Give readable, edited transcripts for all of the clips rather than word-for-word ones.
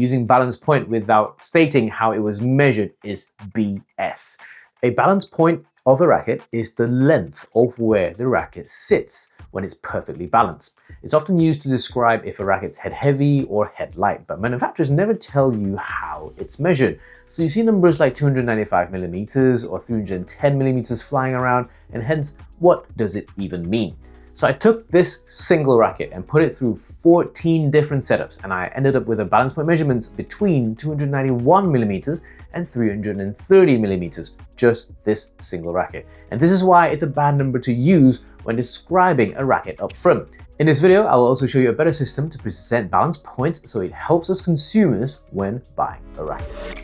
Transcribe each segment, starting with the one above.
using balance point without stating how it was measured is BS. A balance point of a racket is the length of where the racket sits when it's perfectly balanced. It's often used to describe if a racket's head heavy or head light, but manufacturers never tell you how it's measured. So you see numbers like 295 millimeters or 310 millimeters flying around, and hence, what does it even mean? So I took this single racket and put it through 14 different setups, and I ended up with a balance point measurements between 291 millimeters and 330 millimeters, just this single racket. And this is why it's a bad number to use when describing a racket up front. In this video, I will also show you a better system to present balance points so it helps us consumers when buying a racket.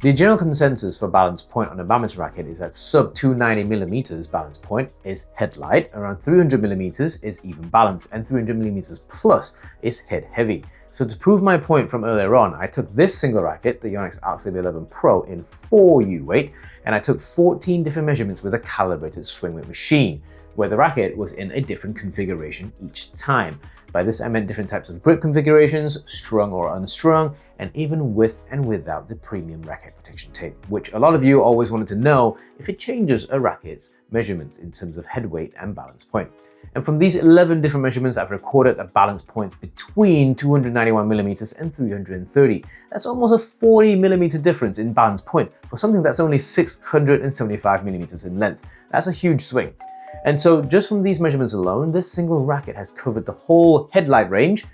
The general consensus for balance point on a badminton racket is that sub 290 millimeters balance point is head light, around 300 millimeters is even balance, and 300 millimeters plus is head heavy. So to prove my point from earlier on, I took this single racket, the Yonex Arcsaber 11 Pro, in 4U weight, and I took 14 different measurements with a calibrated swing weight machine, where the racket was in a different configuration each time. By this I meant different types of grip configurations, strung or unstrung, and even with and without the premium racket protection tape, which a lot of you always wanted to know if it changes a racket's measurements in terms of head weight and balance point. And from these 11 different measurements, I've recorded a balance point between 291 millimeters and 330. That's almost a 40 millimeter difference in balance point for something that's only 675 millimeters in length. That's a huge swing. And so just from these measurements alone, this single racket has covered the whole headlight range,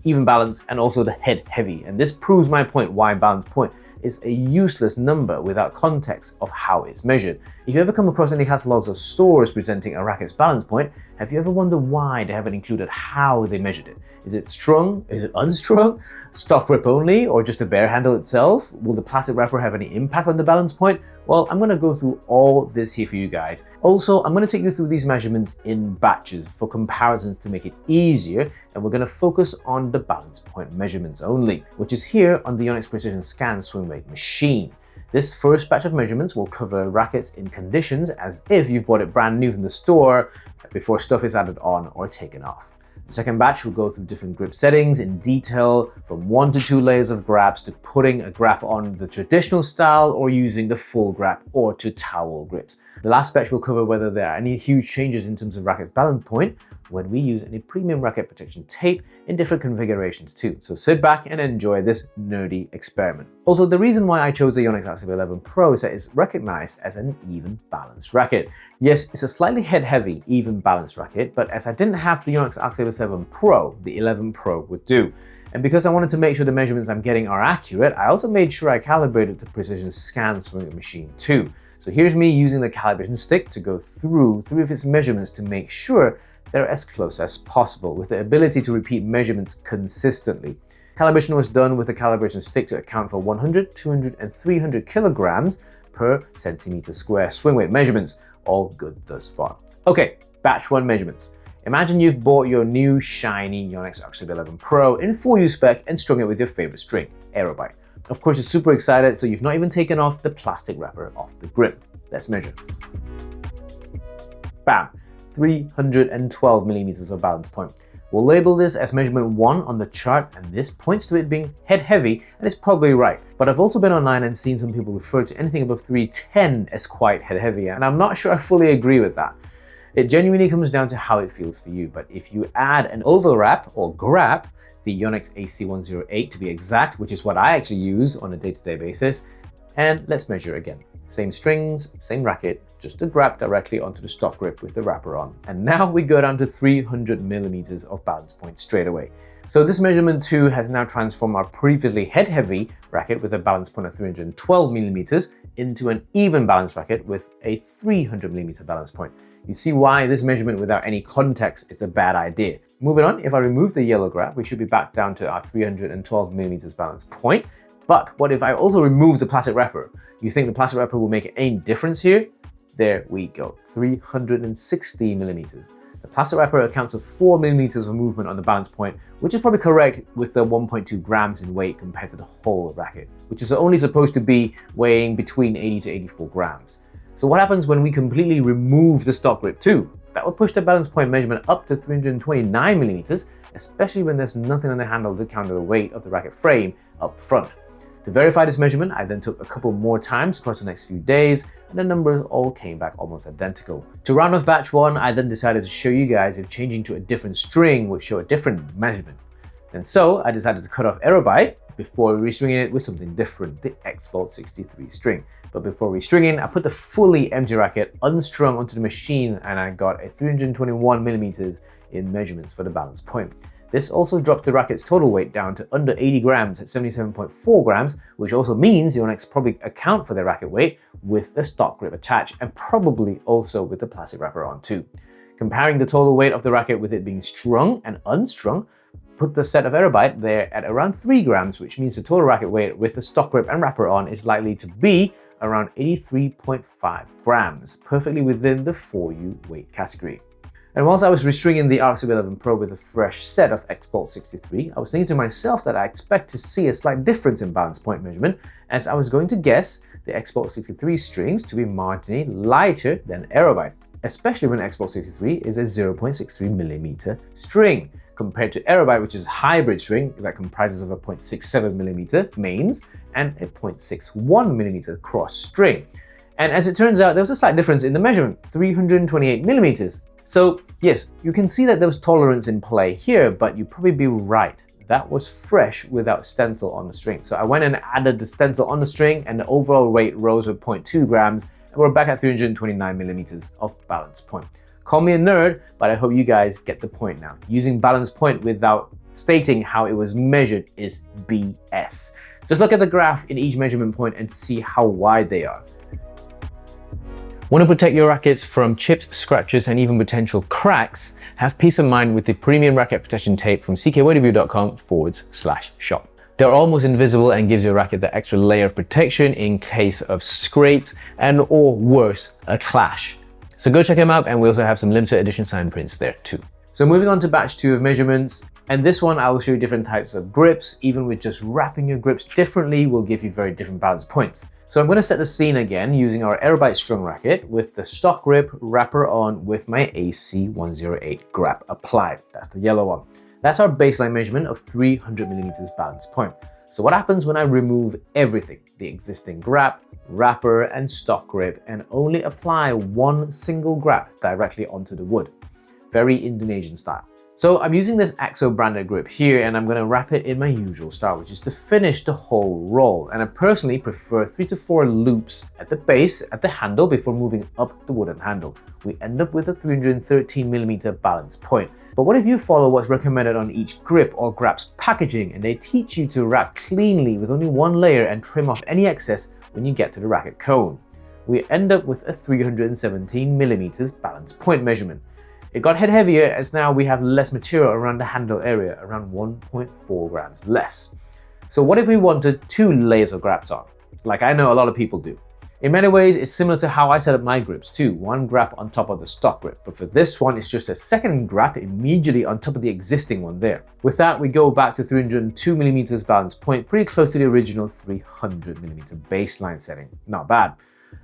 even balance, and also the head heavy. And this proves my point why balance point is a useless number without context of how it's measured. If you ever come across any catalogs of stores presenting a racket's balance point, have you ever wondered why they haven't included how they measured it? Is it strung? Is it unstrung? Stock grip only? Or just a bare handle itself? Will the plastic wrapper have any impact on the balance point? Well, I'm going to go through all this here for you guys. Also, I'm going to take you through these measurements in batches for comparisons to make it easier, and we're going to focus on the balance point measurements only, which is here on the Yonex Precision Scan swing weight machine. This first batch of measurements will cover rackets in conditions as if you've bought it brand new from the store before stuff is added on or taken off. The second batch will go through different grip settings in detail, from 1 to 2 layers of grabs to putting a grab on the traditional style or using the full grab or to towel grips. The last batch will cover whether there are any huge changes in terms of racket balance point when we use any premium racket protection tape in different configurations too. So sit back and enjoy this nerdy experiment. Also, the reason why I chose the Yonex Arcsaber 11 Pro is that it's recognized as an even balanced racket. Yes, it's a slightly head heavy, even balanced racket, but as I didn't have the Yonex Arcsaber 7 Pro, the 11 Pro would do. And because I wanted to make sure the measurements I'm getting are accurate, I also made sure I calibrated the Precision Scan swing weight machine too. So here's me using the calibration stick to go through 3 of its measurements to make sure they're as close as possible, with the ability to repeat measurements consistently. Calibration was done with the calibration stick to account for 100, 200, and 300 kilograms per centimeter square swing weight measurements. All good thus far. Okay, batch 1 measurements. Imagine you've bought your new shiny Yonex Arcsaber 11 Pro in 4U spec and strung it with your favorite string, Aerobite. Of course, you're super excited, so you've not even taken off the plastic wrapper off the grip. Let's measure. Bam! 312 millimeters of balance point. We'll label this as measurement 1 on the chart, and this points to it being head heavy, and it's probably right. But I've also been online and seen some people refer to anything above 310 as quite head heavy, and I'm not sure I fully agree with that. It genuinely comes down to how it feels for you, but if you add an overwrap or grab, the Yonex AC108 to be exact, which is what I actually use on a day-to-day basis, and let's measure again. Same strings, same racket, just a grab directly onto the stock grip with the wrapper on. And now we go down to 300 millimeters of balance point straight away. So this measurement too has now transformed our previously head heavy racket with a balance point of 312 millimeters into an even balance racket with a 300 millimeter balance point. You see why this measurement without any context is a bad idea. Moving on, if I remove the yellow grab, we should be back down to our 312 millimeters balance point. But what if I also remove the plastic wrapper? You think the plastic wrapper will make any difference here? There we go, 360 millimeters. The plastic wrapper accounts for 4 millimeters of movement on the balance point, which is probably correct with the 1.2 grams in weight compared to the whole racket, which is only supposed to be weighing between 80 to 84 grams. So what happens when we completely remove the stock grip too? That would push the balance point measurement up to 329 millimeters, especially when there's nothing on the handle to counter the weight of the racket frame up front. To verify this measurement, I then took a couple more times across the next few days, and the numbers all came back almost identical. To round off batch 1, I then decided to show you guys if changing to a different string would show a different measurement. And so I decided to cut off Aerobyte before restringing it with something different, the X-Bolt 63 string. But before restringing, I put the fully empty racket unstrung onto the machine, and I got a 321mm in measurements for the balance point. This also drops the racket's total weight down to under 80 grams at 77.4 grams, which also means you'll next probably account for the racket weight with the stock grip attached, and probably also with the plastic wrapper on too. Comparing the total weight of the racket with it being strung and unstrung, put the set of Aerobyte there at around 3 grams, which means the total racket weight with the stock grip and wrapper on is likely to be around 83.5 grams, perfectly within the 4U weight category. And whilst I was restringing the RX 11 Pro with a fresh set of X-Bolt 63, I was thinking to myself that I expect to see a slight difference in balance point measurement, as I was going to guess the X-Bolt 63 strings to be marginally lighter than Aerobyte, especially when X-Bolt 63 is a 0.63mm string, compared to Aerobyte, which is a hybrid string that comprises of a 0.67mm mains and a 0.61mm cross string. And as it turns out, there was a slight difference in the measurement, 328mm. So yes, you can see that there was tolerance in play here, but you'd probably be right. That was fresh without stencil on the string. So I went and added the stencil on the string, and the overall weight rose with 0.2 grams, and we're back at 329mm of balance point. Call me a nerd, but I hope you guys get the point now. Using balance point without stating how it was measured is BS. Just look at the graph in each measurement point and see how wide they are. Want to protect your rackets from chips, scratches, and even potential cracks? Have peace of mind with the premium racket protection tape from ckydw.com/shop. They're almost invisible and gives your racket the extra layer of protection in case of scrapes and, or worse, a clash. So go check them out, and we also have some limited edition signed prints there too. So moving on to batch 2 of measurements, and this one I will show you different types of grips. Even with just wrapping your grips differently will give you very different balance points. So I'm going to set the scene again using our Aerobyte strung racket with the stock grip wrapper on with my AC108 grip applied. That's the yellow one. That's our baseline measurement of 300mm balance point. So what happens when I remove everything, the existing grip, wrapper, and stock grip, and only apply one single grip directly onto the wood? Very Indonesian style. So I'm using this AXO branded grip here, and I'm going to wrap it in my usual style, which is to finish the whole roll. And I personally prefer 3 to 4 loops at the base, at the handle, before moving up the wooden handle. We end up with a 313mm balance point. But what if you follow what's recommended on each grip or grip's packaging, and they teach you to wrap cleanly with only one layer and trim off any excess when you get to the racket cone? We end up with a 317mm balance point measurement. It got head heavier as now we have less material around the handle area, around 1.4 grams less. So what if we wanted 2 layers of grips on, like I know a lot of people do? In many ways, it's similar to how I set up my grips too, one grip on top of the stock grip. But for this one, it's just a second grip immediately on top of the existing one there. With that, we go back to 302mm balance point, pretty close to the original 300mm baseline setting. Not bad.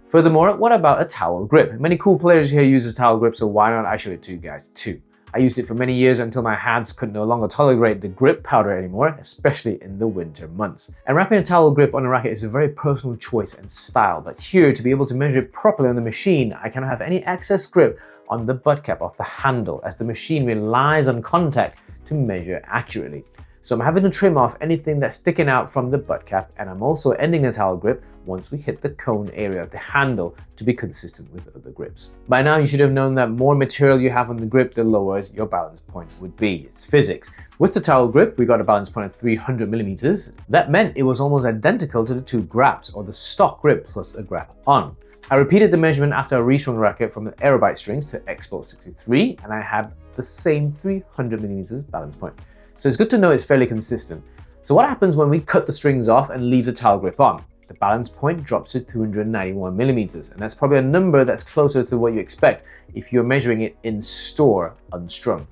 Furthermore, what about a towel grip? Many cool players here use a towel grip, so why not I show it to you guys too. I used it for many years until my hands could no longer tolerate the grip powder anymore, especially in the winter months. And wrapping a towel grip on a racket is a very personal choice and style, but here, to be able to measure it properly on the machine, I cannot have any excess grip on the butt cap of the handle, as the machine relies on contact to measure accurately. So I'm having to trim off anything that's sticking out from the butt cap, and I'm also ending the towel grip once we hit the cone area of the handle to be consistent with other grips. By now you should have known that more material you have on the grip, the lower your balance point would be. It's physics. With the towel grip, we got a balance point of 300mm. That meant it was almost identical to the 2 grips, or the stock grip plus a grip on. I repeated the measurement after I restrung the racket from the Aerobyte strings to X-Bolt 63, and I had the same 300mm balance point. So it's good to know it's fairly consistent. So what happens when we cut the strings off and leave the towel grip on? The balance point drops to 291mm, and that's probably a number that's closer to what you expect if you're measuring it in store unstrung.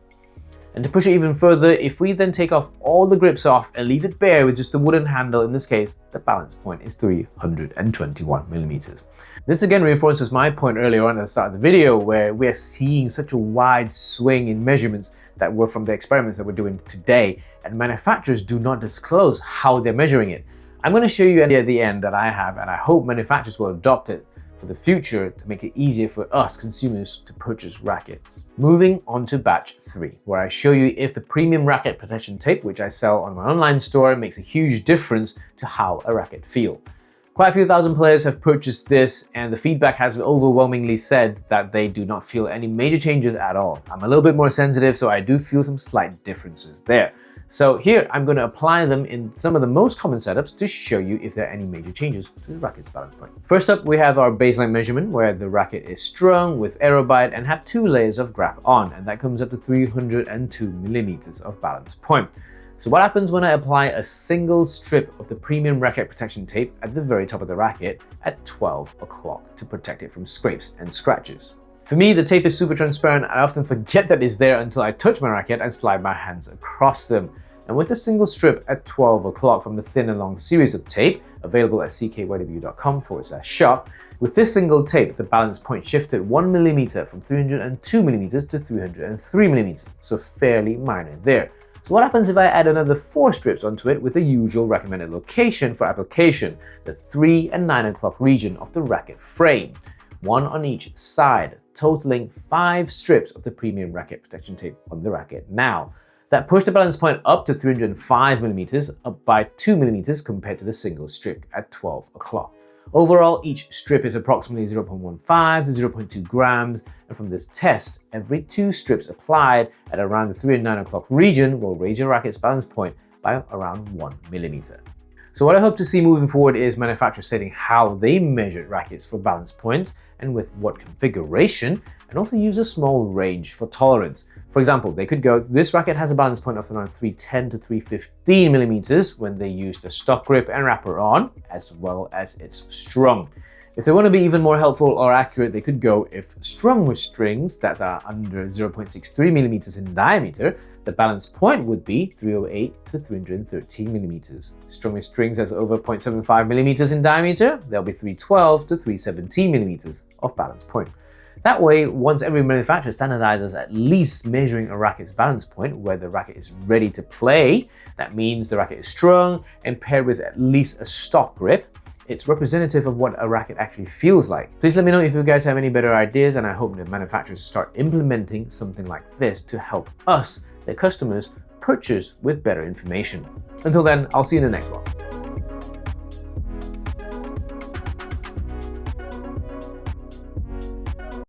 And to push it even further, if we then take off all the grips off and leave it bare with just the wooden handle, in this case, the balance point is 321mm. This again reinforces my point earlier on at the start of the video, where we're seeing such a wide swing in measurements that were from the experiments that we're doing today, and manufacturers do not disclose how they're measuring it. I'm going to show you at the end that I have, and I hope manufacturers will adopt it for the future to make it easier for us consumers to purchase rackets. Moving on to batch 3, where I show you if the premium racket protection tape, which I sell on my online store, makes a huge difference to how a racket feels. Quite a few thousand players have purchased this, and the feedback has overwhelmingly said that they do not feel any major changes at all. I'm a little bit more sensitive, so I do feel some slight differences there. So here I'm going to apply them in some of the most common setups to show you if there are any major changes to the racket's balance point. First up, we have our baseline measurement where the racket is strung with aerobite and have 2 layers of grap on, and that comes up to 302 millimeters of balance point. So what happens when I apply a single strip of the premium racket protection tape at the very top of the racket at 12 o'clock to protect it from scrapes and scratches? For me, the tape is super transparent. I often forget that it's there until I touch my racket and slide my hands across them. And with a single strip at 12 o'clock from the thin and long series of tape, available at ckYW.com/shop, with this single tape, the balance point shifted 1 millimeter from 302 millimeters to 303 millimeters, so fairly minor there. So what happens if I add another 4 strips onto it with the usual recommended location for application, the 3 and 9 o'clock region of the racket frame, 1 on each side, totaling 5 strips of the premium racket protection tape on the racket now. That pushed the balance point up to 305 millimeters, up by 2 millimeters compared to the single strip at 12 o'clock. Overall, each strip is approximately 0.15 to 0.2 grams, and from this test, every 2 strips applied at around the 3 and 9 o'clock region will raise your racket's balance point by around 1 millimeter. So what I hope to see moving forward is manufacturers stating how they measured rackets for balance points and with what configuration, and also use a small range for tolerance. For example, they could go, this racket has a balance point of around 310 to 315 millimeters when they use the stock grip and wrapper on, as well as it's strung. If they want to be even more helpful or accurate, they could go, if strung with strings that are under 0.63 millimeters in diameter, the balance point would be 308 to 313 millimeters. Strung with strings that's over 0.75 millimeters in diameter, there'll be 312 to 317 millimeters of balance point. That way, once every manufacturer standardizes at least measuring a racket's balance point where the racket is ready to play, that means the racket is strung and paired with at least a stock grip, it's representative of what a racket actually feels like. Please let me know if you guys have any better ideas, and I hope that manufacturers start implementing something like this to help us, their customers, purchase with better information. Until then, I'll see you in the next one.